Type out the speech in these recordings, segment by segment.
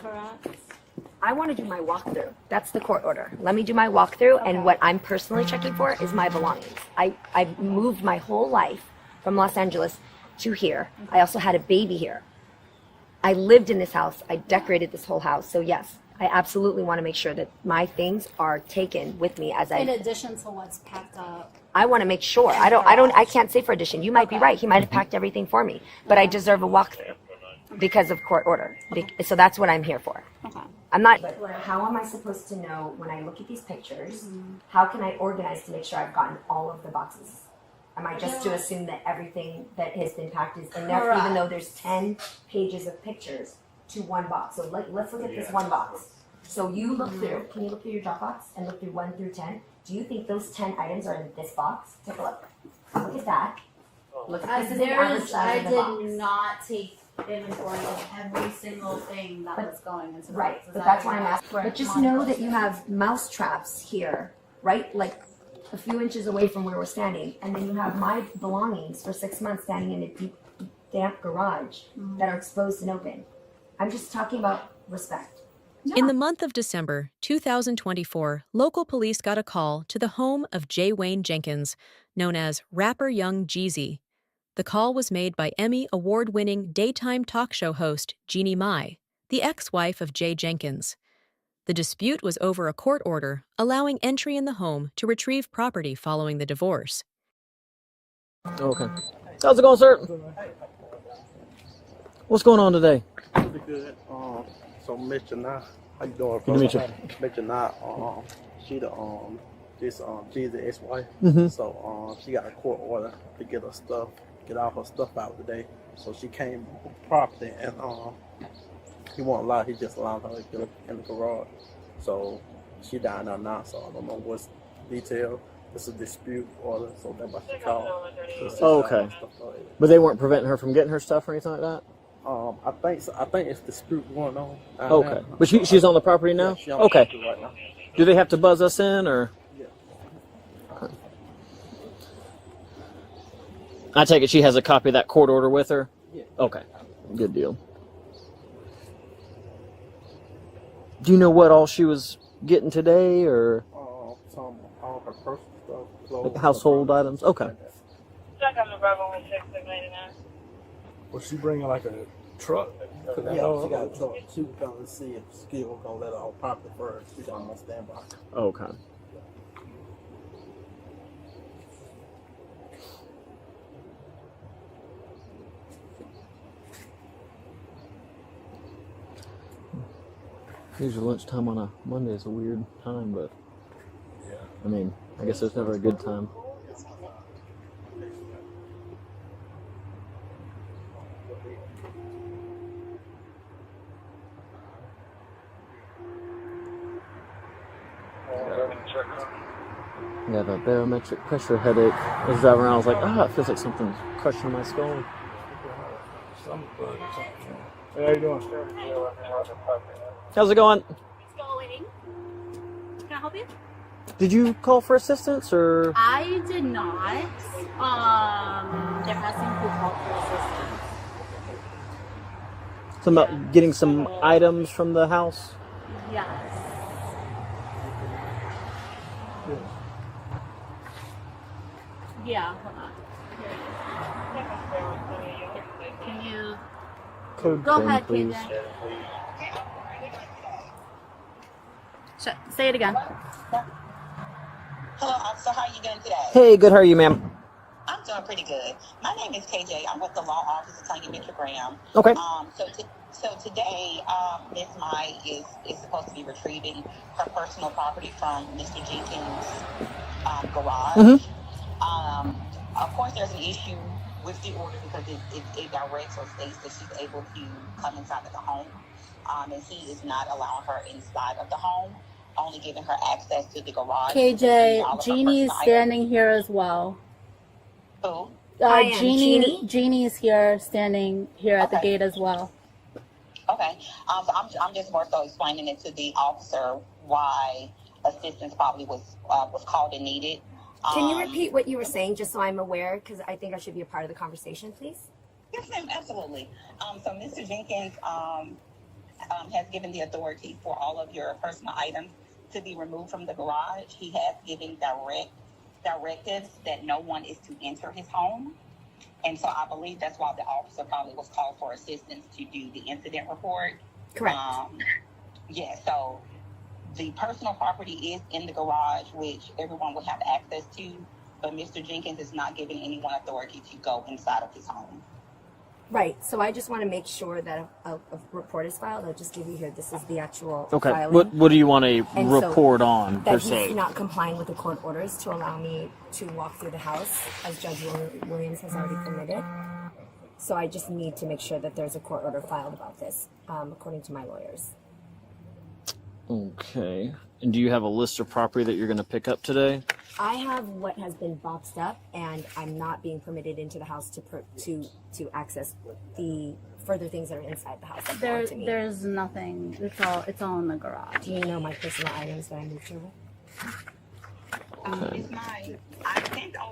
correct? I want to do my walkthrough. That's the court order. Let me do my walkthrough, and what I'm personally checking for is my belongings. I moved my whole life from Los Angeles to here. I also had a baby here. I lived in this house. I decorated this whole house. So yes, I absolutely want to make sure that my things are taken with me as In addition to what's packed up. I want to make sure. I can't say for addition. You might be right. He might have packed everything for me, but I deserve a walkthrough because of court order. So that's what I'm here for. Okay. I'm not. But how am I supposed to know when I look at these pictures? How can I organize to make sure I've gotten all of the boxes? Am I just to assume that everything that has been packed is enough, even though there's 10 pages of pictures to one box? So let's look at this one box. So you look through. Can you look through your Dropbox and look through 1 through 10? Do you think those 10 items are in this box? Take a look. Look at that. Look at this is the average size of the box. I did not take inventory of every single thing that was going into the Right, box. but that's why I'm asking. But just know that you have mouse traps here, right? Like a few inches away from where we're standing. And then you have my belongings for 6 months standing in a deep, damp garage that are exposed and open. I'm just talking about respect. In the month of December 2024, local police got a call to the home of J. Wayne Jenkins, known as rapper Young Jeezy. The call was made by Emmy award-winning daytime talk show host Jeannie Mai, the ex-wife of Jay Jenkins. The dispute was over a court order allowing entry in the home to retrieve property following the divorce. Okay. How's it going, sir? What's going on today? Pretty good. So Miss Jeannie, how you doing? Good to meet you. Miss Jeannie, she the this Jeezy ex-wife. So she got a court order to get all her stuff out today. So she came property and he won't allow. He just allowed her to get in the garage. So she down there now. So I don't know what's detail. It's a dispute order. So that's why she called. Oh, okay. But they weren't preventing her from getting her stuff or anything like that? I think so. I think it's dispute going on. Okay. Now. But she's on the property now? Yeah, she's on the property right now. Do they have to buzz us in or? Yeah. Okay. I take it she has a copy of that court order with her? Yeah. Okay. Good deal. Do you know what all she was getting today or? All her personal stuff. Clothes, like household items? Okay. Was she bringing like a truck? Yeah, she got a truck. She was going to see if Skill was going to let her on property first. She's on standby. Okay. Usually lunchtime on a Monday is a weird time, but yeah. I mean, I guess there's never a good time. I got a barometric pressure headache. I was driving around, I was like, it feels like something's crushing my skull. Hey, how you doing? How's it going? Still waiting. Can I help you? Did you call for assistance or? I did not. There has been who called for assistance. Something about getting some items from the house? Yes. Yeah, hold on. Can you Code go thing, ahead, please. KJ? Say it again. Hello, officer. How are you doing today? Hey, good. How are you, ma'am? I'm doing pretty good. My name is KJ. I'm with the law office of Tanya Mitchell Graham. Okay. So today, Ms. Mai is supposed to be retrieving her personal property from Mr. Jenkins' garage. Of course, there's an issue with the order because it directs or states that she's able to come inside of the home, and he is not allowing her inside of the home, only giving her access to the garage. KJ, Jeannie's standing here as well. Who? Jeannie's here, standing here at the gate as well. Okay. So I'm just more so explaining it to the officer why assistance probably was called and needed. Can you repeat what you were saying just so I'm aware? Because I think I should be a part of the conversation, please. Yes, ma'am, absolutely. So Mr. Jenkins has given the authority for all of your personal items to be removed from the garage. He has given directives that no one is to enter his home. And so I believe that's why the officer probably was called for assistance to do the incident report. Correct. Yeah, so the personal property is in the garage, which everyone would have access to, but Mr. Jenkins is not giving anyone authority to go inside of his home. Right. So I just want to make sure that a report is filed. I'll just give you here. This is the actual Okay. filing. What do you want a And so report on, per that se? he's not complying with the court orders to allow me to walk through the house, as Judge Williams has already permitted. So I just need to make sure that there's a court order filed about this, according to my lawyers. Okay. And do you have a list of property that you're going to pick up today? I have what has been boxed up, and I'm not being permitted into the house to access the further things that are inside the house. That belong to me. There's nothing. It's all in the garage. Do you know my personal items that I moved here with?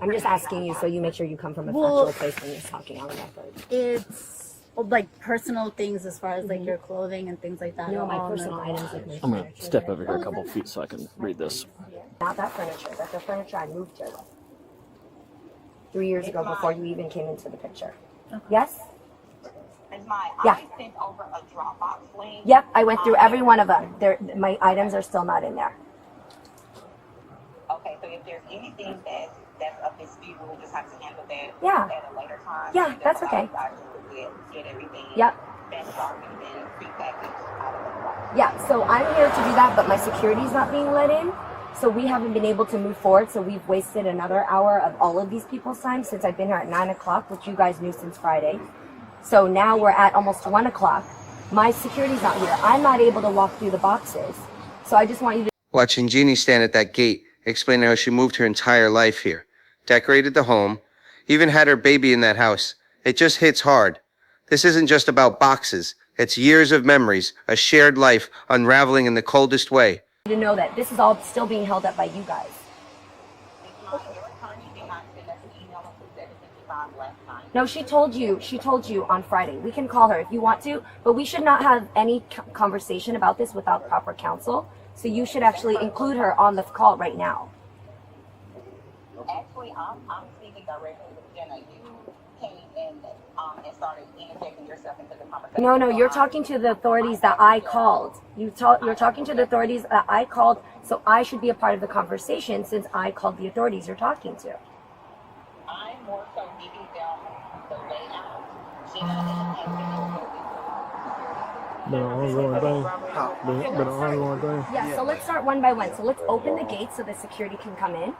I'm just asking you so you make sure you come from a factual place when you're talking on the record. It's like personal things as far as like your clothing and things like that. No, are my all in the personal garage. items like my I'm going furniture. to step over here a couple feet so I can read this. Not that furniture. That's the furniture I moved here with 3 years ago before you even came into the picture. Yes? Yeah. I sent over a Dropbox link. Yep, I went through every one of them. My items are still not in there. Okay, so if there's anything that's of dispute, we'll just have to handle that Yeah. at a later time. Yeah, that's okay. Get everything Yep. benchmarked and then prepackaged out of the garage. Yeah, so I'm here to do that, but my security's not being let in. So we haven't been able to move forward. So we've wasted another hour of all of these people's time since I've been here at 9 o'clock, which you guys knew since Friday. So now we're at almost 1 o'clock. My security's not here. I'm not able to walk through the boxes. So I just want you to... Watching Jeannie stand at that gate, explaining how she moved her entire life here, decorated the home, even had her baby in that house. It just hits hard. This isn't just about boxes. It's years of memories, a shared life unraveling in the coldest way. to know that this is all still being held up by you guys. No, she told you on Friday. We can call her if you want to, but we should not have any conversation about this without proper counsel. So you should actually include her on the call right now. Actually, I'm speaking directly with Jenna. You came in and started interjecting yourself into the conversation. No, you're talking to the authorities that I called. You're talking to the authorities that I called, so I should be a part of the conversation since I called the authorities you're talking to. I'm more so giving them the layout. Jenna has been Been an ongoing thing. Been an ongoing thing. Yeah, so let's start one by one. So let's open the gate so that security can come in,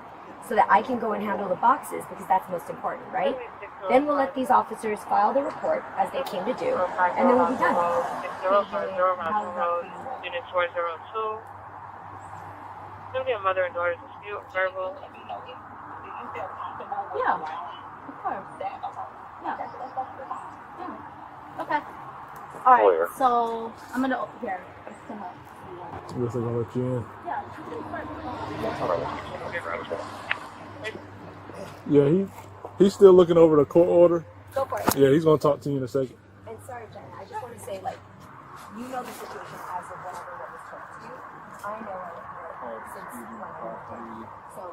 so that I can go and handle the boxes, because that's most important, right? Then we'll let these officers file the report as they came to do, and then we'll be done. Unit 402. Gonna be a mother and daughter dispute, verbal. do you feel comfortable with Yeah. allowing Of course. that? Yeah. Yeah. Okay. All right. So I'm gonna here. It's gonna. Guess they're gonna let you in. Yeah. Yeah, he's still looking over the court order. Go for it. Yeah, he's gonna talk to you in a second. And sorry, Jenna, I just want to say, like, you know the situation as of whatever that was told to you. I know it since when I moved here. So.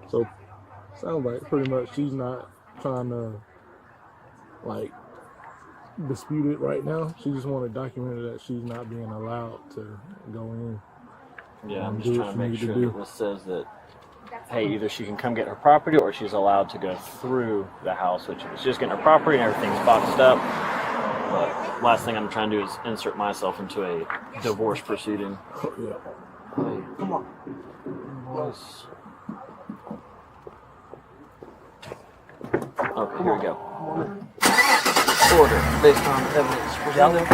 So, sounds like pretty much she's not trying to, like, dispute it right now. She just wanted documented that she's not being allowed to go in. Yeah, I'm Do just what trying to you make need to sure do. that this says that, hey, either she can come get her property or she's allowed to go through the house, which is just getting her property and everything's boxed up. But last thing I'm trying to do is insert myself into a divorce proceeding. Yeah. Come on. Okay, here we go. Order based on evidence presented.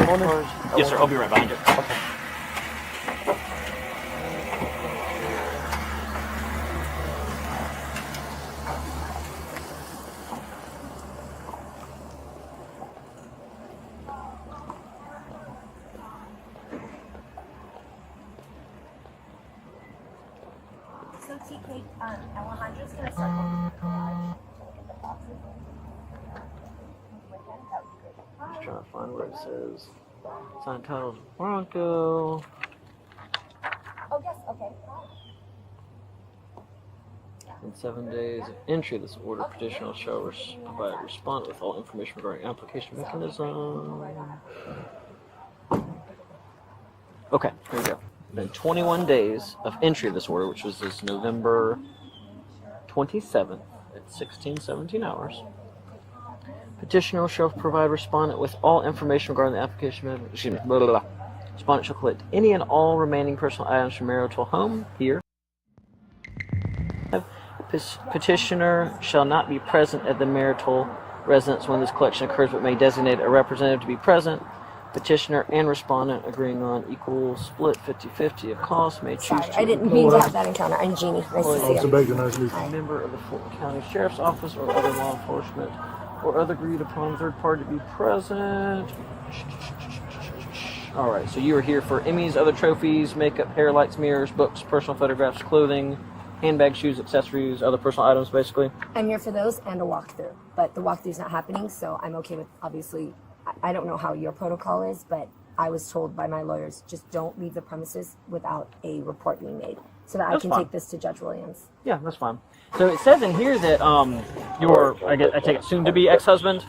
Yes, sir. I'll be right behind you. Okay. So TK, Alejandra's gonna start opening the garage. trying to find where it says signed title Bronco. Oh, yes, okay. In 7 days of entry of this order, petitioner shall provide a response with all information regarding application mechanism. Okay, here we go. Then 21 days of entry of this order, which was this November 27th at 17 hours. Petitioner shall provide respondent with all information regarding the application. Excuse me. Blah, blah, blah. Respondent shall collect any and all remaining personal items from marital home here. Petitioner shall not be present at the marital residence when this collection occurs, but may designate a representative to be present. Petitioner and respondent agreeing on equal split 50-50 of costs may choose Sorry, to I didn't mean to have that encounter. I'm Jeannie. Nice to see Officer you. Baker, nice to meet you. a member of the Fulton County Sheriff's Office or other law enforcement or other agreed upon third party to be present. All right, so you are here for Emmys, other trophies, makeup, hair, lights, mirrors, books, personal photographs, clothing, handbags, shoes, accessories, other personal items, basically. I'm here for those and a walkthrough, but the walkthrough's not happening, so I'm okay with, obviously, I don't know how your protocol is, but I was told by my lawyers, just don't leave the premises without a report being made, so that I can take this to Judge Williams. Yeah, that's fine. So it says in here that your, I take it, soon-to-be ex-husband?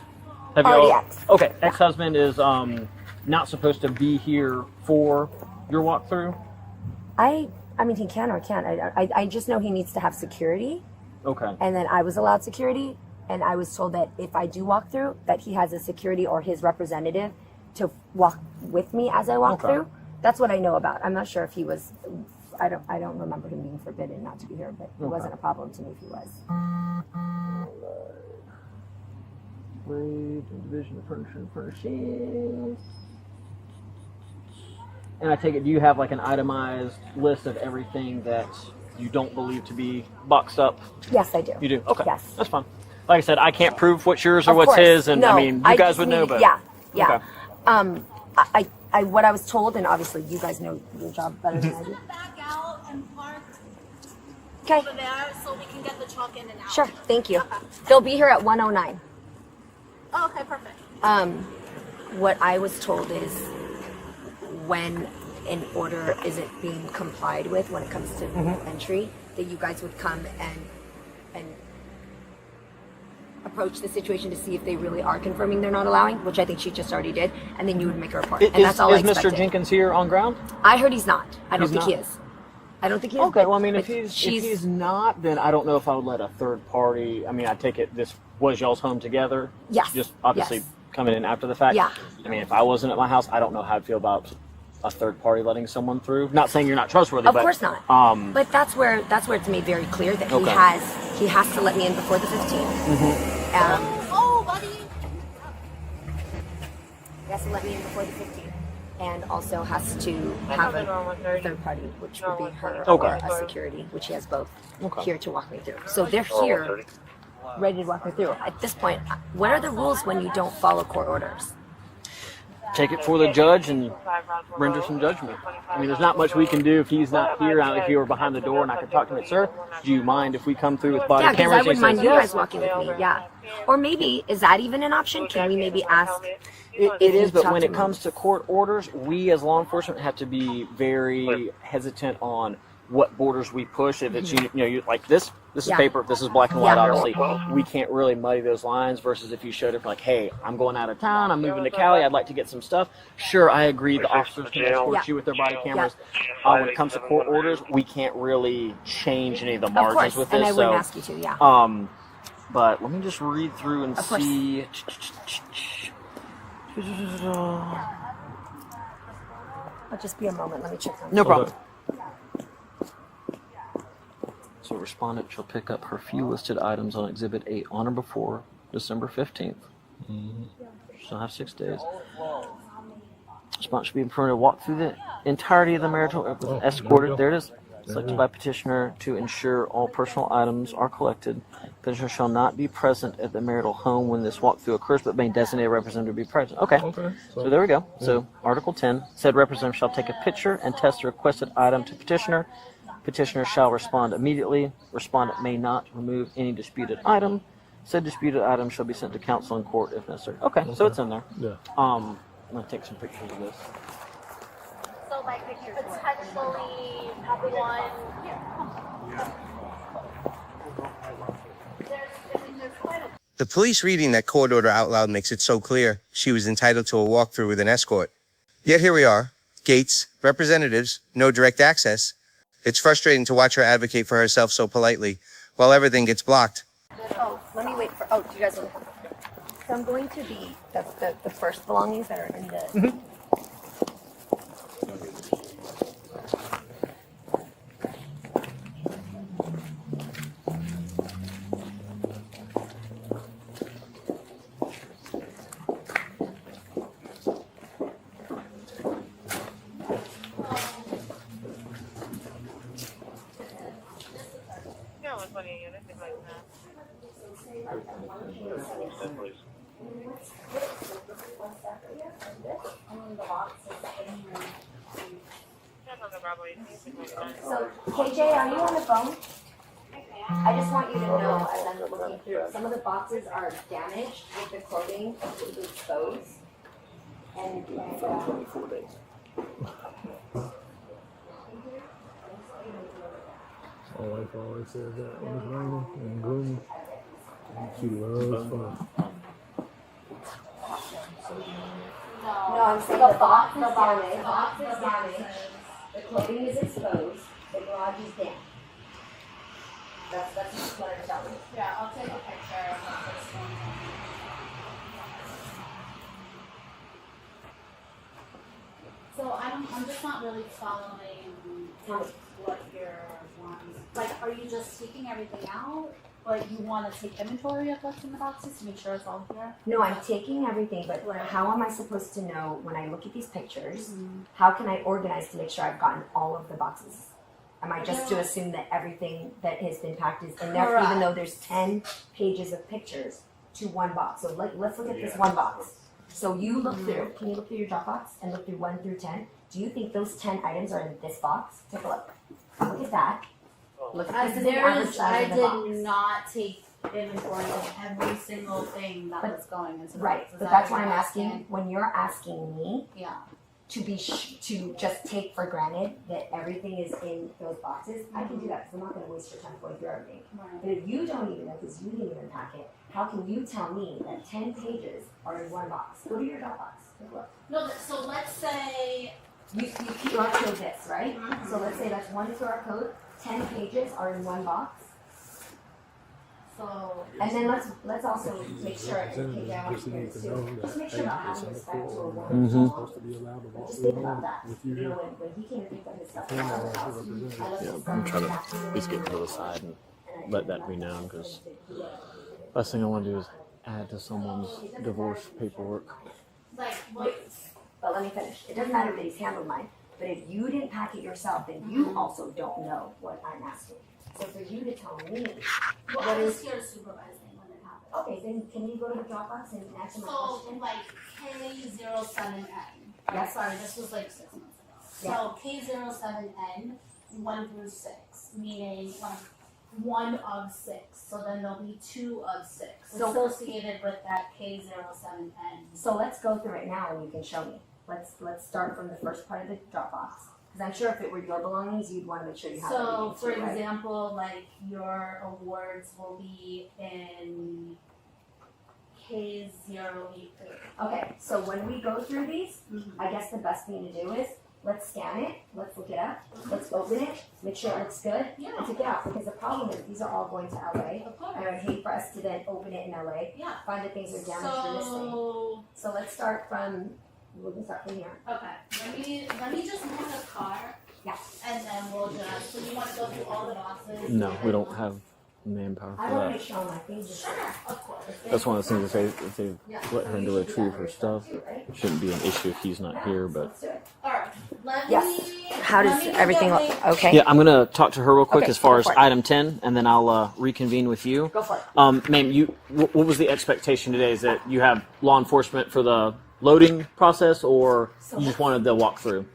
Have you Already all? ex. Okay, ex-husband is not supposed to be here for your walkthrough? I mean, he can or can't. I just know he needs to have security, Okay. and then I was allowed security, and I was told that if I do walk through, that he has a security or his representative to walk with me as I walk through. That's what I know about. I'm not sure if he was. I don't remember him being forbidden not to be here, but it wasn't a problem to me if he was. Division of furniture and furnishings. And I take it, do you have like an itemized list of everything that you don't believe to be boxed up? Yes, I do. You do? Okay. Yes. That's fine. Like I said, I can't prove what's yours or Of what's course. his, and No, I mean, you I guys just would know, needed- but. Yeah. Okay. I what I was told, and obviously you guys know your job better than I do. Back out and park Okay. over there so we can get the truck in and out. Sure. Thank you. Okay. They'll be here at 1:09. Oh, okay, perfect. What I was told is when an order isn't being complied with when it comes to entry, that you guys would come and approach the situation to see if they really are confirming they're not allowing, which I think she just already did, and then you would make a report. And that's all I Is expected. Mr. Jenkins here on ground? I heard he's not. I don't He's think he not? is. I don't think he is. Okay, but- well, I mean, if but he's not, then I don't know if I would let a third party. I mean, I take it this was y'all's home together. Yes. Just obviously Yes. coming in after the fact. Yeah. I mean, if I wasn't at my house, I don't know how I'd feel about a third party letting someone through. Not saying you're not trustworthy. Of but, course not. But that's where it's made very clear that Okay. he has to let me in before the 15th. Oh, buddy. He has to let me in before the 15th, and also has to have nothing wrong with her. a third party, which would be her Okay. or a security, which he has both Okay. here to walk me through. So they're here, ready to walk me through. At this point, what are the rules when you don't follow court orders? Take it for the judge and render some judgment. I mean, there's not much we can do if he's not here. Now, if you were behind the door and I could talk to him, sir, do you mind if we come through with body Yeah, because cameras? I wouldn't He mind says, you yes. guys walking with me. Yeah, or maybe is that even an option? Can we maybe ask? It is, but talk when to it me. comes to court orders, we as law enforcement have to be very hesitant on what borders we push. If it's you like this is Yeah. paper, this is black and white. Yeah. Obviously, we can't really muddy those lines. Versus if you showed up like, hey, I'm going out of town, I'm moving to Cali, I'd like to get some stuff. Sure, I agree. The officers can escort Yeah. you with their body cameras. When it comes to court orders, we can't really change any of the Of margins course, with and this. I wouldn't So, ask you to. Yeah. but let me just read through and Of course. see. I'll just be a moment. Let me check on. No problem. So respondent shall pick up her few listed items on Exhibit 8 on or before December 15th. She'll have 6 days. Respondent should be permitted to walk through the entirety of the marital escorted. There it is. Selected by petitioner to ensure all personal items are collected. Petitioner shall not be present at the marital home when this walkthrough occurs, but may designate a representative to be present. Okay. Okay. So there we go. So Article 10, said representative shall take a picture and test the requested item to petitioner. Petitioner shall respond immediately. Respondent may not remove any disputed item. Said disputed items shall be sent to counsel in court if necessary. Okay, so it's in there. Yeah. I'm gonna take some pictures of this. So like potentially one. There's quite a. The police reading that court order out loud makes it so clear she was entitled to a walkthrough with an escort. Yet here we are, gates, representatives, no direct access. It's frustrating to watch her advocate for herself so politely, while everything gets blocked. Oh, let me wait for. Oh, do you guys want to? So I'm going to the first belongings that are in the. Yeah, 120 anything like that. Yeah, on the Bravo 18, anything like that. So KJ, are you on the phone? I just want you to know as I'm looking through, some of the boxes are damaged with the clothing completely exposed. And 24 days. My wife always says that when it's raining and gloomy. She loves fun. no, I'm saying the box is damaged, the clothing is exposed, the garage is damp. That's just what I'm telling you. Yeah, I'll take a picture of this one. So I'm just not really following what you're wanting. Like, are you just taking everything out? Like, you want to take inventory of what's in the boxes to make sure it's all here? No, I'm taking everything, but how am I supposed to know when I look at these pictures, how can I organize to make sure I've gotten all of the boxes? Am I just to assume that everything that has been packed is in there, even though there's 10 pages of pictures to one box? So let's look at this one box. So you look through, can you look through your Dropbox and look through 1 through 10? Do you think those 10 items are in this box? Take a look. Look at that. Look at this is the average size of the box. did not take inventory of every single thing that was going into the Right, box. Is but that that's what why I'm you're asking, when you're asking me Yeah. to to just take for granted that everything is in those boxes, I can do that because I'm not going to waste your time going through everything. Right. But if you don't even know because you didn't even pack it, how can you tell me that 10 pages are in one box? Go to your Dropbox. Take a look. No, so let's say. You QR code this, right? So let's say that's one QR code, 10 pages are in one box. So. And then let's also make sure, and KJ, I want you to hear this too. Just make sure about having respect to a woman. Supposed to be allowed to walk Just through think about that. with You you know, here. when he came and picked up his stuff, I left Yeah, his I'm stuff trying to back at least get to the side and let that be known, because last thing I want to do is add to someone's divorce paperwork. Like, what? But let me finish. It doesn't matter that he's handled mine, but if you didn't pack it yourself, then you also don't know what I'm asking. So for you to tell me, Well, I was here to supervise them when it happened. okay, then can you go to the Dropbox and answer my So, question? like, K07N. Yes. Sorry, this was like 6 months ago. Yeah. So, K07N, 1 through 6, meaning like 1 of 6. So then there'll be 2 of 6 So- associated with that K07N. So let's go through it now and you can show me. Let's start from the first part of the Dropbox. Because I'm sure if it were your belongings, you'd want to make sure you have So, everything for too, right? example, like your awards will be in K083. Okay, so when we go through these, I guess the best thing to do is let's scan it, let's look it up, let's open it, make sure it looks good, Yeah. and take it out. Because the problem is these are all going to LA, Of course. and I'd hate for us to then open it in LA, Yeah. find that things are damaged or missing. So let's start from, we can start from here. Okay, let me just move the car. Yeah. And then we'll just, so you want to go through all the boxes? No, we don't have manpower I for want to make that. sure my things are Sure, of course. That's one of those things, if they let her to retrieve her stuff, it shouldn't be an issue if he's not here, but. Let's do it. Alright, let Yes. me. How let does me everything get look? my- Okay. Yeah, I'm gonna talk to her real quick Okay, as far go as for it. item 10, and then I'll reconvene with you. Go for it. Ma'am, what was the expectation today? Is that you have law enforcement for the loading process, or you just wanted the walkthrough?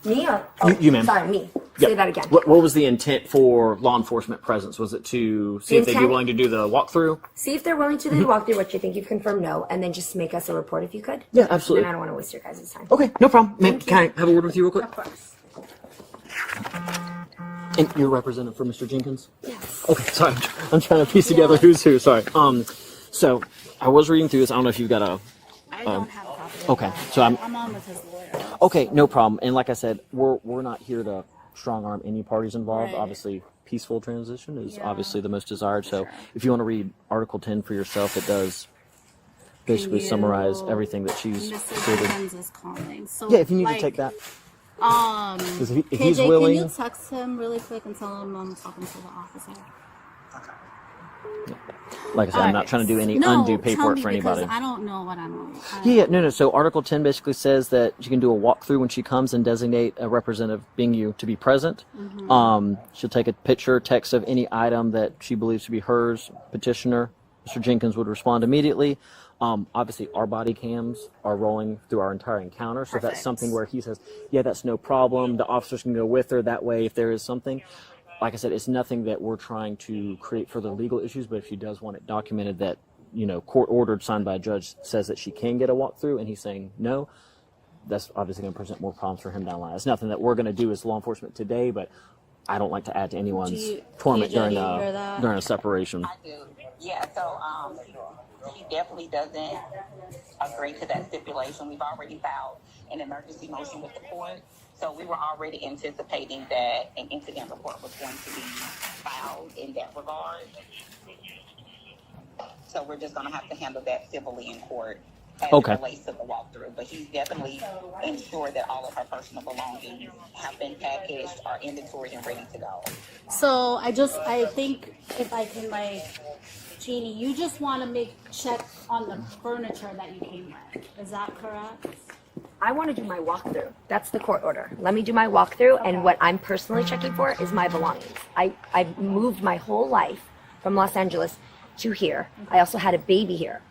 Me or? You, ma'am. Sorry, me. Say that again. What was the intent for law enforcement presence? Was it to see if they'd be willing to do the walkthrough? See if they're willing to do the walkthrough, which you think you've confirmed no, and then just make us a report if you could. Yeah, absolutely. And I don't want to waste your guys' time. Okay, no problem. Ma'am, can I have a word with you real quick? Of course. And you're representative for Mr. Jenkins? Yes. Okay, sorry. I'm trying to piece together who's who. Sorry. So I was reading through this. I don't know if you've got a. I don't have a copy. Okay, so I'm on with his lawyer. okay. No problem. And like I said, we're not here to strong arm any parties involved. Right. Obviously, peaceful transition is obviously the most desired. So if you want to read Article 10 for yourself, it does basically summarize everything that she's Mr. stated. Jenkins is calling. So Yeah, if you need to take that. KJ, if he's willing, can you text him really quick and tell him I'm talking to the officer? like I said, I'm not trying to do any undue paperwork for anybody. I don't know what I'm on. Yeah, no. So Article 10 basically says that she can do a walkthrough when she comes and designate a representative, being you, to be present. She'll take a picture, text of any item that she believes to be hers. Petitioner, Mr. Jenkins, would respond immediately. Obviously, our body cams are rolling through our entire encounter. So if that's something where he says, yeah, that's no problem, the officers can go with her. That way, if there is something, like I said, it's nothing that we're trying to create further legal issues, but if she does want it documented that, court ordered, signed by a judge, says that she can get a walkthrough, and he's saying no, that's obviously going to present more problems for him down the line. It's nothing that we're going to do as law enforcement today, but I don't like to add to anyone's torment during a separation. I do. Yeah, so he definitely doesn't agree to that stipulation. We've already filed an emergency motion with the court. So we were already anticipating that an incident report was going to be filed in that regard. So we're just going to have to handle that civilly in court as it relates to the walkthrough. But he's definitely ensured that all of her personal belongings have been packaged, are inventoried, and ready to go. So I think if I can, Jeannie, you just want to check on the furniture that you came with. Is that correct? I want to do my walkthrough. That's the court order. Let me do my walkthrough, and what I'm personally checking for is my belongings. I've moved my whole life from Los Angeles to here. I also had a baby here.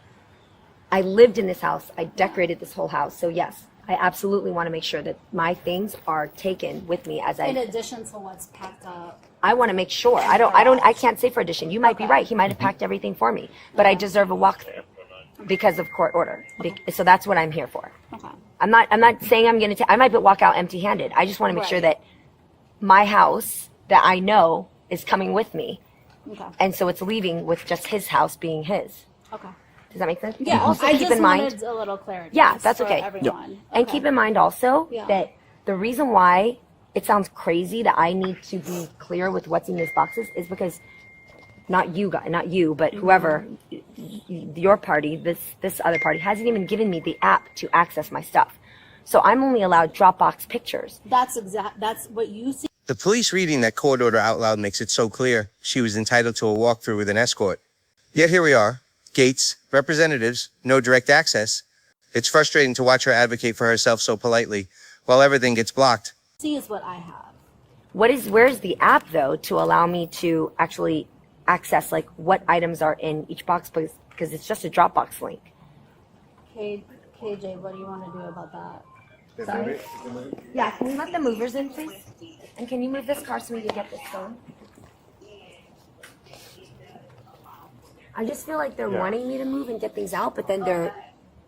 I lived in this house. I decorated this whole house. So yes, I absolutely want to make sure that my things are taken with me as in addition to what's packed up. I want to make sure. I can't say for addition. You might be right. He might have packed everything for me, but I deserve a walkthrough because of court order. So that's what I'm here for. Okay. I'm not saying I'm going to I might walk out empty-handed. I just want to make sure that my house that I know is coming with me. Okay. And so it's leaving with just his house being his. Okay. Does that make sense? Yeah. Also I keep just in mind, wanted a little clarity. yeah, that's for okay. Everyone. Yep. And keep in mind also Yeah. that the reason why it sounds crazy that I need to be clear with what's in these boxes is because not you, but whoever, your party, this other party, hasn't even given me the app to access my stuff. So I'm only allowed Dropbox pictures. That's what you see. The police reading that court order out loud makes it so clear she was entitled to a walkthrough with an escort. Yet here we are, gates, representatives, no direct access. It's frustrating to watch her advocate for herself so politely while everything gets blocked. See is what I have. Where's the app though to allow me to actually access what items are in each box, because it's just a Dropbox link. KJ, what do you want to do about that? Sorry? Yeah, can you let the movers in, please? And can you move this car so we can get this going? I just feel like they're wanting me to move and get things out, but then they're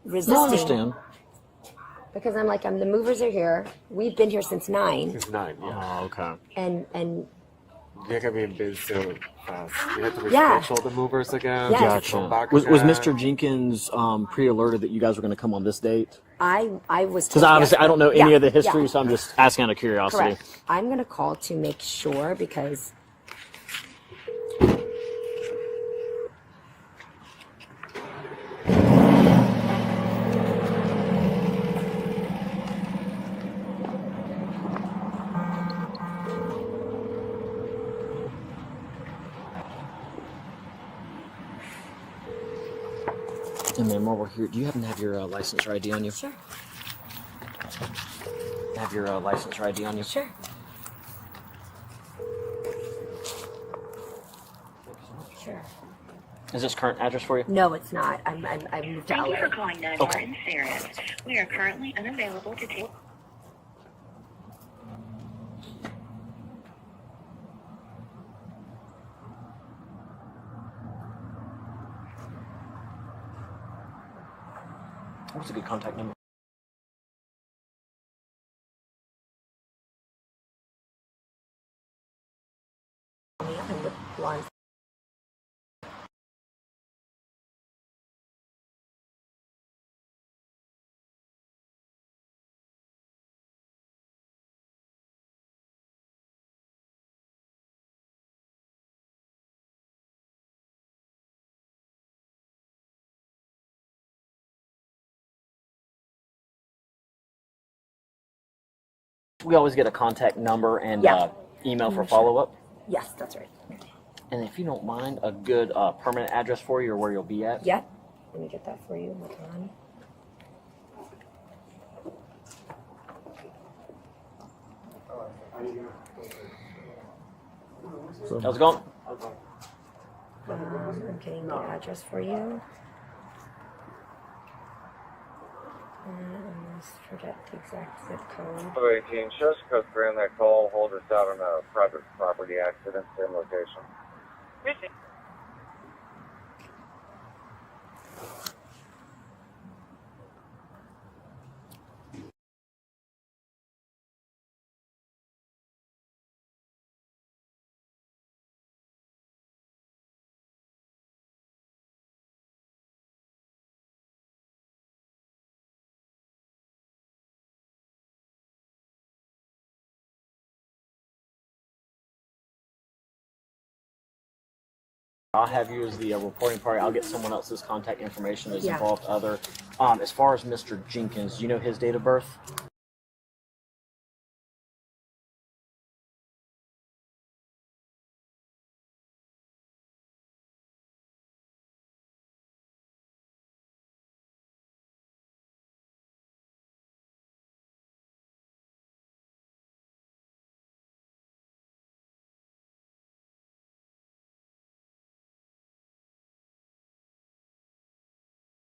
resisting. I understand. Because I'm the movers are here. We've been here since 9. Since 9, yeah. Oh, okay. And They're gonna be busy so fast. You have to reschedule the movers again. Yeah. Gotcha. Was Mr. Jenkins pre-alerted that you guys were going to come on this date? I was because obviously I don't know any of the history, so I'm just asking out of curiosity. Correct. I'm gonna call to make sure because. And then while we're here, do you happen to have your license or ID on you? Sure. Have your license or ID on you? Sure. Sure. Is this current address for you? No, it's not. I moved to LA. Thank you for calling 911 Sirius. We are currently unavailable to take. What's a good contact number? And with blonde. We always get a contact number and Yeah. email for Sure. follow-up. Yes, that's right. And if you don't mind, a good permanent address for you or where you'll be at. Yep. Let me get that for you. Hold on. So, How's it going? I'm getting the address for you. I almost forget the exact zip code. 18, just because we're in that call, hold us out on a private property accident, same location. Really? I'll have you as the reporting party. I'll get someone else's contact information that's Yeah. involved. Other, as far as Mr. Jenkins, do you know his date of birth?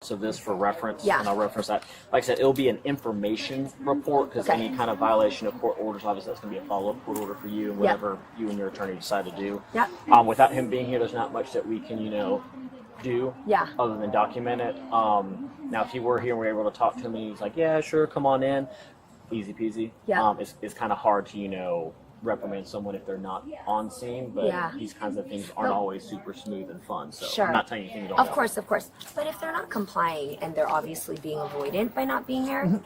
So this for reference, Yeah. and I'll reference that. Like I said, it'll be an information report because Okay. any kind of violation of court orders, obviously that's going to be a follow-up court order for you and whatever you and your attorney decide to do. Yep. Without him being here, there's not much that we can, do Yeah. other than document it. Now, if he were here and we were able to talk to him and he was like, yeah, sure, come on in, easy peasy. Yeah. It's kind of hard to, reprimand someone if they're not on scene, but Yeah. these kinds of things aren't always super smooth and fun. So Sure. I'm not telling you anything you don't Of know. course, of course. But if they're not complying and they're obviously being avoidant by not being here,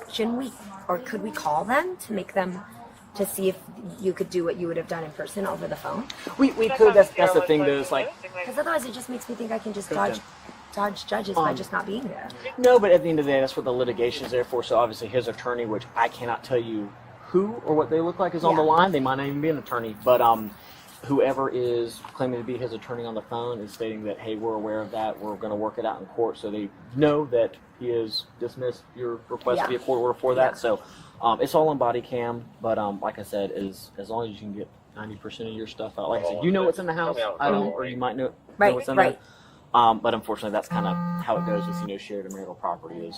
shouldn't we, or could we call them to make them, to see if you could do what you would have done in person over the phone? We could. That's the thing. Though, is like Because otherwise it just makes me think I can just dodge judges by just not being there. no, but at the end of the day, that's what the litigation is there for. So obviously, his attorney, which I cannot tell you who or what they look like, is on the Yeah. line. They might not even be an attorney, but whoever is claiming to be his attorney on the phone is stating that, hey, we're aware of that. We're going to work it out in court, so they know that he has dismissed your request to be a court order for that. Yeah. So it's all on Bodycam, but like I said, as long as you can get 90% of your stuff out. Like I said, you know what's in the house. I don't, or you might know what's in there. But unfortunately, that's kind of how it goes with shared marital property is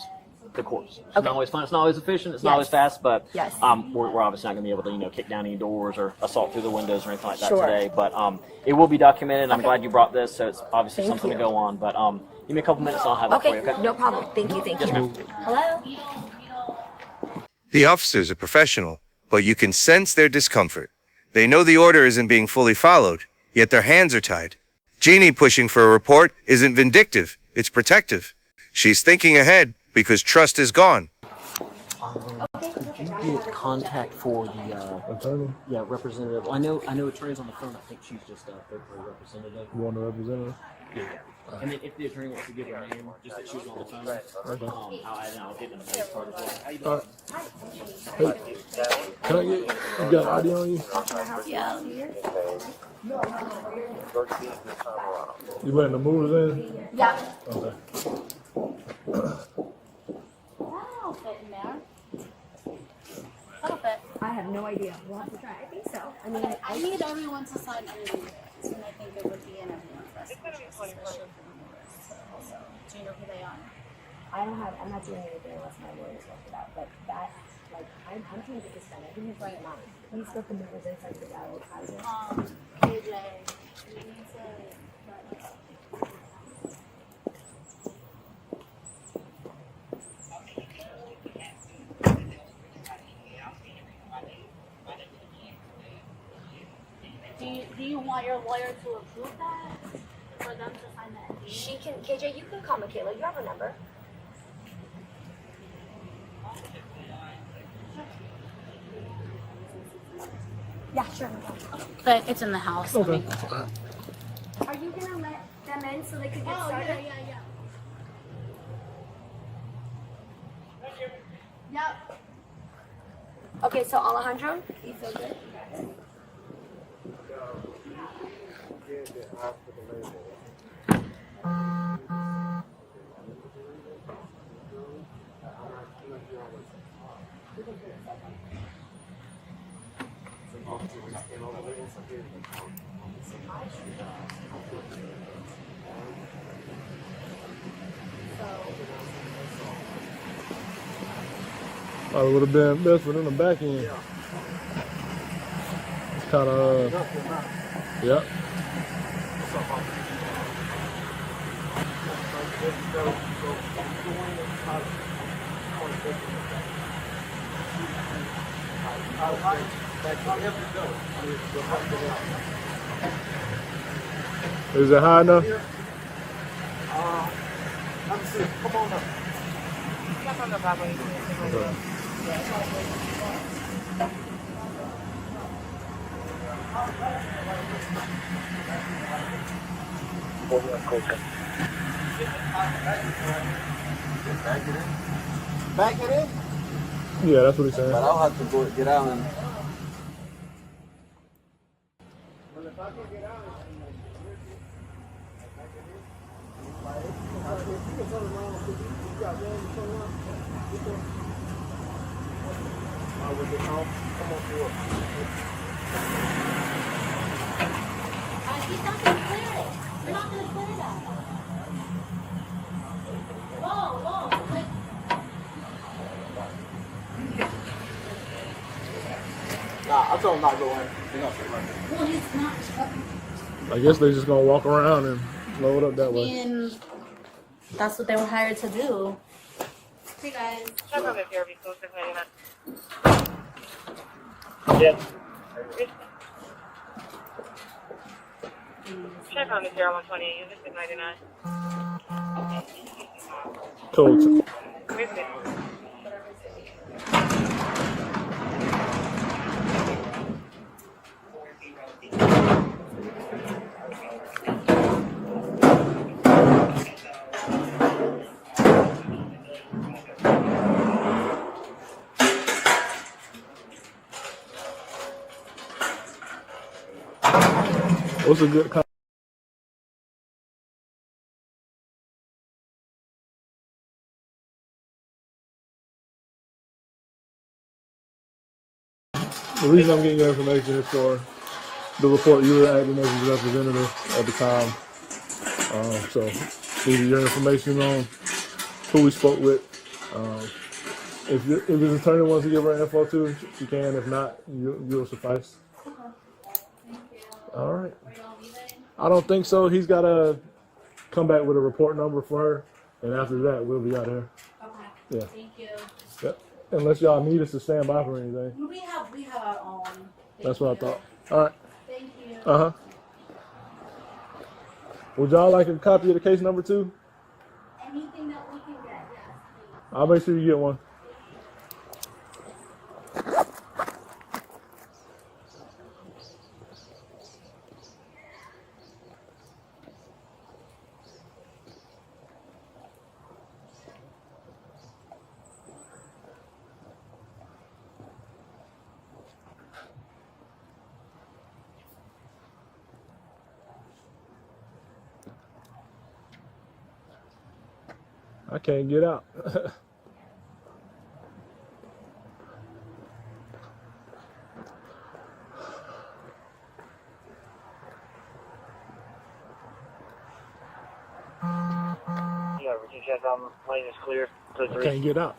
the courts. It's not always fun. It's not always efficient. It's not always fast. But we're obviously not going to be able to kick down any doors or assault through the windows or anything like that today. But it will be documented. I'm glad you brought this. So it's obviously something to go on. But give me a couple minutes and I'll have that for you. Okay. No problem. Thank you. Thank you. Hello. The officers are professional, but you can sense their discomfort. They know the order isn't being fully followed, yet their hands are tied. Jeannie pushing for a report isn't vindictive, it's protective. She's thinking ahead because trust is gone. Could you get contact for the attorney? Yeah, representative. I know attorney's on the phone. I think she's just a third-party representative. You want a representative? Yeah. And then if the attorney wants to give her name, just that she was on the phone, I'll get in the base part as well. Hey, can I get, you got ID on you? Yeah. You letting the movers in? Yeah. Okay. That'll fit in there. That'll fit. I have no idea. We'll have to try. I think so. I mean, I need everyone to sign underneath this, and I think it would be in everyone's best interest, especially for the movers. So, do you know who they are? I'm not doing anything unless my lawyers work it out. But that, I'm trying to get this done. I think it's right now. Please go to the movers and send it out. KJ, you need to. want your lawyer to approve that for them to sign the NDA? She can, KJ, you can call Michaela. You have her number. Yeah, sure. But it's in the house. Okay. Are you gonna let them in so they could get started? Yeah. Yep. Okay, so Alejandro, you feel good? Probably would have been best for them to back in. It's kind of, yeah. Is it high enough? I'm sick. Come on up. Step on the property. Back it in? Yeah, that's what he's saying. But I'll have to go get out and. He's not gonna clear it. You're not gonna clear that. Whoa. Like, Nah, I told him not to go in. well, he's not. I guess they're just gonna walk around and load up that way. And that's what they were hired to do. Hey guys. Check on the therapy closer, honey. Yeah. Check on the 0128 unit 699. Cool. What's a good kind? The reason I'm getting your information is for the report you were acting as a representative at the time. So these are your information on who we spoke with. If his attorney wants to give her info too, she can. If not, you'll suffice. Okay. Thank you. All right. Are y'all leaving? I don't think so. He's got to come back with a report number for her, and after that, we'll be out here. Okay. Yeah. Thank you. Yep. Unless y'all need us to stand by for anything. We have our own. That's what I thought. All right. Thank you. Uh-huh. Would y'all like a copy of the case number too? Anything that we can get, yes. I'll make sure you get one. I can't get out. Yeah, routine check on lane is clear. I can't get out.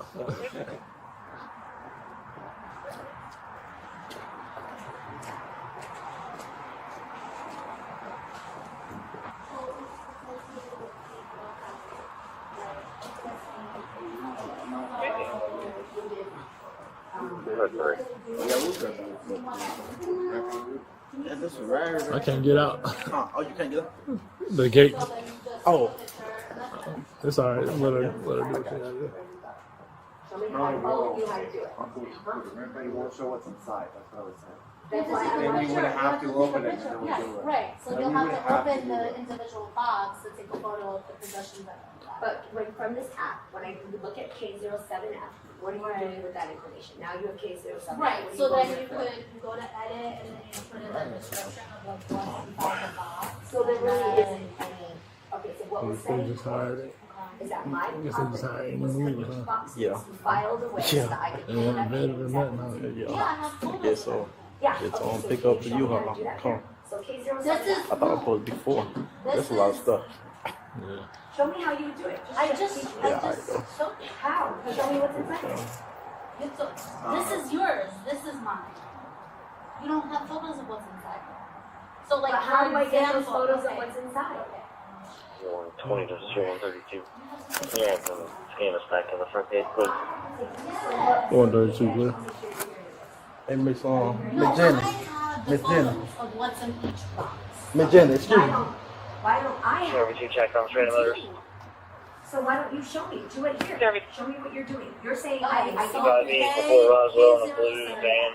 Yeah, this is right. I can't get out. Oh, you can't get up? The gate. Oh. It's all right. Let her do what she gotta do. Everybody won't show what's inside. That's what I was saying. Then you would have to open it. Yeah, right. So you'll have to open the individual box to take a photo of the possessions that are in that. But from this app, when I look at K07F, what are you doing with that information? Now you have K07F. Right, so then you could go to edit and then you put in a description of like what's inside the box. So there really isn't any. Okay, so what we're They saying just hired it. is that my I guess they just hired any movers, huh? boxes Yeah. filed away so that I can They weren't vetted or nothing, huh? Yeah, I have photos. Yeah, so Yeah. it's okay, on so pick you up can for show you, me how to huh? do that. Come. So This K07F. is I thought it was supposed to be 4. That's a lot of stuff. Show me how you would do it. I just teach me. Yeah, I go. so How? Show me what's inside. this is yours. This is mine. You don't have photos of what's inside. So like, But how for do I get those example- photos of okay. what's inside? 120 to 132. Yeah, and scan a stack on the front page, please. 132 clear. Hey, Miss No, Jenny. I have the Miss Jenny. photos of what's in each box. Miss Jenny, excuse me. Why don't I have? Everything checked on straight motors. So why don't you show me? Do it here. Show me what you're doing. You're saying Okay, I so- Got a vehicle for Roswell in a blue van.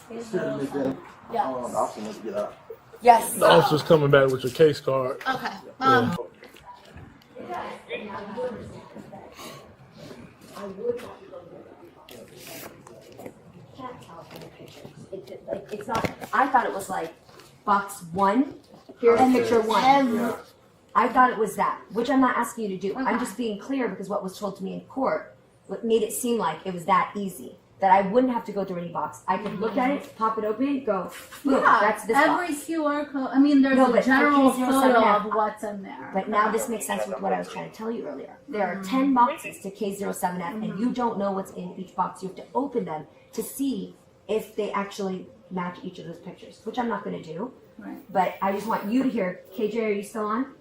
Excuse me, Miss Jenny. Yeah. The officer needs to get out. Yes. The officer's coming back with your case card. Okay. Can't tell from the pictures. It's not. I thought it was like box 1. Here's picture 1. I thought it was that, which I'm not asking you to do. I'm just being clear because what was told to me in court, what made it seem like it was that easy. That I wouldn't have to go through any box. I could look at it, pop it open, go, boom, that's this every box. QR code. I mean, there's No, a but general for photo K07F, of what's in there. But now this makes sense with what I was trying to tell you earlier. There are 10 boxes to K07F and you don't know what's in each box. You have to open them to see if they actually match each of those pictures, which I'm not going to do. Right. But I just want you to hear. KJ, are you still on?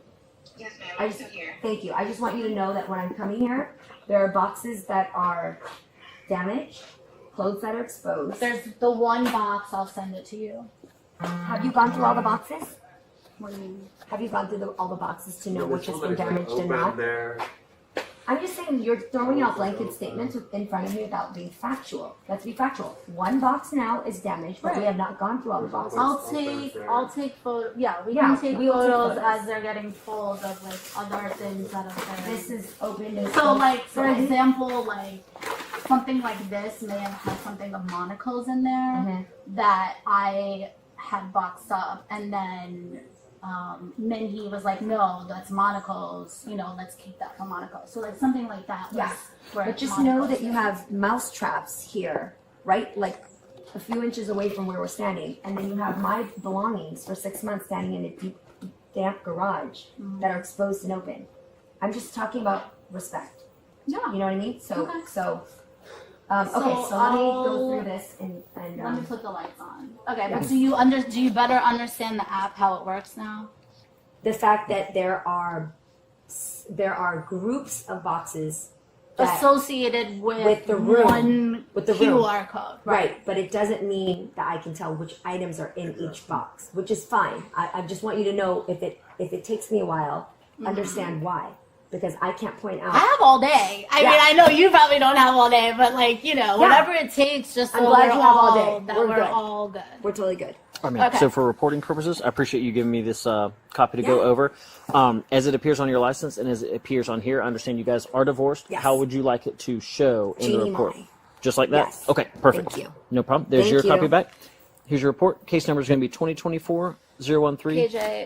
Yes, ma'am. I I'm just, still here. thank you. I just want you to know that when I'm coming here, there are boxes that are damaged, clothes that are exposed. There's the one box. I'll send it to you. Have you gone through all the boxes? What do you mean? Have you gone through all the boxes to know which has been damaged and Open not? there. I'm just saying you're throwing out blanket statements in front of me without being factual. Let's be factual. One box now is damaged, but we have not gone through all the boxes. I'll take photo. Yeah, we Yeah, can take we will take photos photos. as they're getting pulled of like other things that are there. This is open. and So like for closed. example, like something like this may have had something of Monaco's in there that I had boxed up, and then Minhee was like, no, that's Monaco's, let's keep that for Monaco. So like something like that. Was Yeah. where But just Monaco's know that you is. have mouse traps here, right? Like a few inches away from where we're standing. And then you have my belongings for 6 months standing in a deep, damp garage that are exposed and open. I'm just talking about respect. Yeah. You know what I mean? So, Okay. so let me I'll- go through this and Let me put the lights on. Okay, yeah. but do you better understand the app, how it works now? the fact that there are groups of boxes that, Associated with the room, one with the room. QR code. Right, but it doesn't mean that I can tell which items are in each box, which is fine. I just want you to know if it takes me a while, understand why, because I can't point out. I have all day. I mean, I know you probably don't have all day, but whatever it takes, just so I'm glad we're you have all all day. that We're we're good. all good. We're totally good. I mean, Okay. so for reporting purposes, I appreciate you giving me this copy to go over. As it appears on your license and as it appears on here, I understand you guys are divorced. Yes. How would you like it to show in the Jeannie report? Mai. Just like that? Yes. Okay, perfect. Thank you. No problem. There's Thank your copy you. back. Here's your report. Case number is going to be 2024-013-208.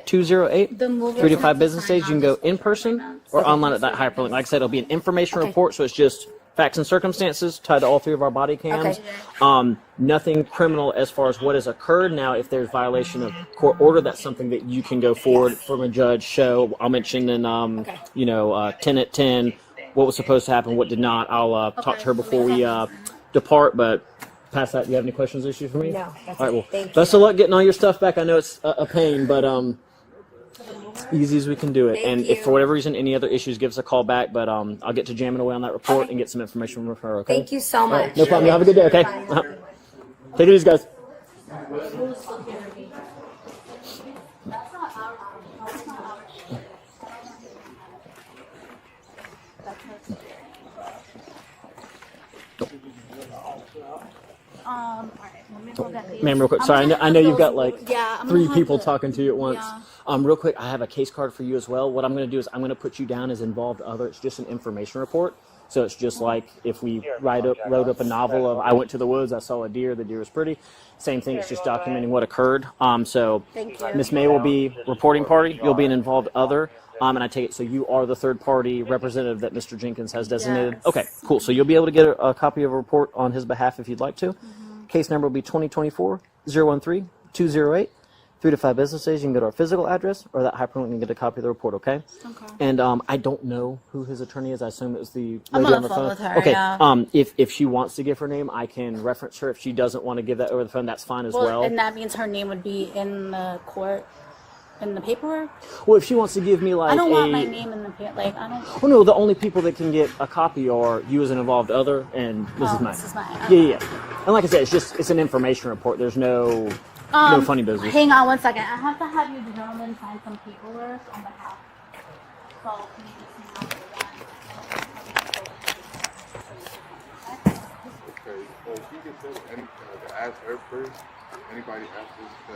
KJ, the movers 3 to have 5 to business sign days. You can on go this in person document. or online at that hyperlink. Like I said, it'll be an information Okay. report, so it's just facts and circumstances tied to all 3 of our body cams. Okay. Nothing criminal as far as what has occurred. Now, if there's violation of court order, that's something that you can go forward from a judge. Show. I'll mention in 10 at 10 what was supposed to happen, what did not. I'll talk to her before we depart. But past that, do you have any questions, issues for me? No, that's All right. it. Well, Thank best you. of luck getting all your stuff back. I know it's a pain, but easy as we can do it. Thank And you. if for whatever reason any other issues, give us a call back. But I'll get to jamming away on that report and get some information from her. Okay. Thank you so All much. right, no problem. You have a good day. Okay. Bye. Take it easy, guys. Who's security? That's not our, that's not our security. That's her security. Alright, let me look at these. Ma'am, real quick. I'm Sorry, gonna I know have you've got those- like yeah, I'm 3 gonna have people to- talking to you at once. yeah. Real quick, I have a case card for you as well. What I'm going to do is I'm going to put you down as involved other. It's just an information report. So it's just like if we wrote up a novel of I went to the woods, I saw a deer, the deer was pretty. Same thing, it's just documenting what occurred. So Thank you. Miss May will be reporting party. You'll be an involved other. And I take it, so you are the third party representative that Mr. Jenkins has designated? Yes. Okay, cool. So you'll be able to get a copy of a report on his behalf if you'd like to. Case number will be 2024-013-208. 3 to 5 business days, you can go to our physical address, or that hyperlink and get a copy of the report, okay? Okay. And I don't know who his attorney is. I assume it was the I'm lady on on the phone with her, Okay, yeah. if she wants to give her name, I can reference her. If she doesn't want to give that over the phone, that's fine as well. And that means her name would be in the court, in the paperwork? Well, if she wants to give me like I don't want my name in the paper, like, I don't... Oh no, the only people that can get a copy are you as an involved other and Mrs. May. Mrs. May, Yeah. And like I said, it's an information report. There's no funny business. Hang on one second. I have to have you gentlemen sign some paperwork on behalf. So, can you just hang out for Okay, so if you can tell to ask her first, if anybody asks us to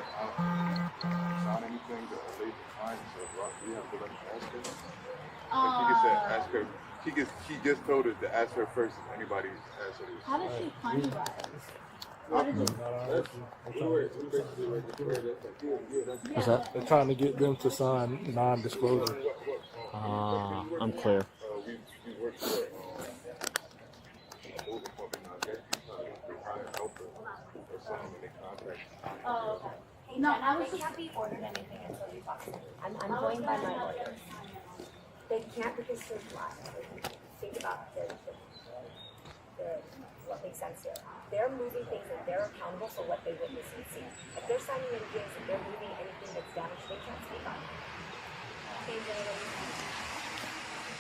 sign anything that they decline, so we have to let them ask her. Like she can say, ask her. She just told us to ask her first if anybody asks her. How did she find you guys? What did you... What's that? They're trying to get them to sign non-disclosure. I'm clear. Oh, okay. No, I was just... can't be ordered anything until you talk to me. I'm joined by my lawyers. They can't because they're black. Think about what makes sense here. They're moving things and they're accountable for what they witness and see. If they're signing anything, if they're moving anything that's damaged, they can't speak on it.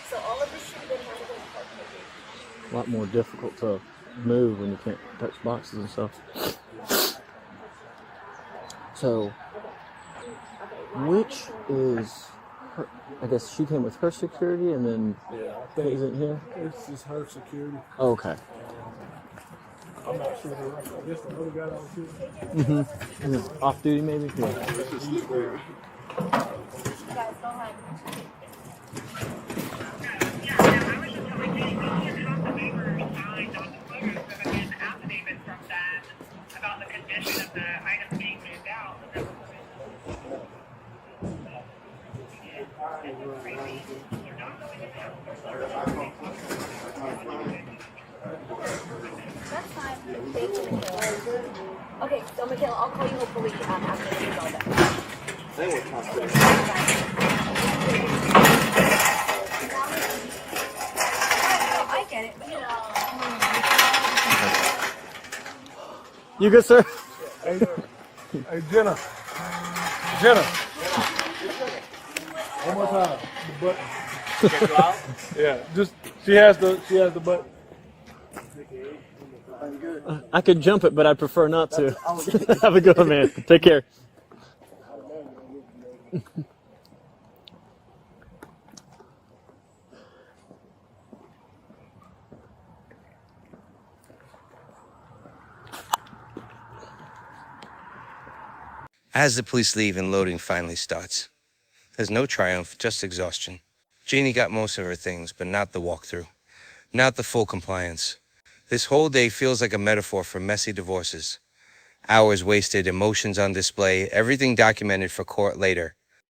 So all of this should have been handled in court. A lot more difficult to move when you can't touch boxes and stuff. So, which is her? I guess she came with her security and then isn't here? It's just her security. Oh, okay. I'm not sure. I guess the other guy that was here. Mm-hmm. Off duty, maybe? Yeah. Guys, go ahead. About the condition of the items being moved out. That's fine. Thank you, Michaela. Okay, so Michaela, I'll call you hopefully after this is all done. I get it. You good, sir? Hey, Jenna. Jenna. One more time. The button. Yeah, just she has the button. I could jump it, but I'd prefer not to. Have a good one, man. Take care. As the police leave and loading finally starts, there's no triumph, just exhaustion. Jeannie got most of her things, but not the walkthrough, not the full compliance. This whole day feels like a metaphor for messy divorces. Hours wasted, emotions on display, everything documented for court later.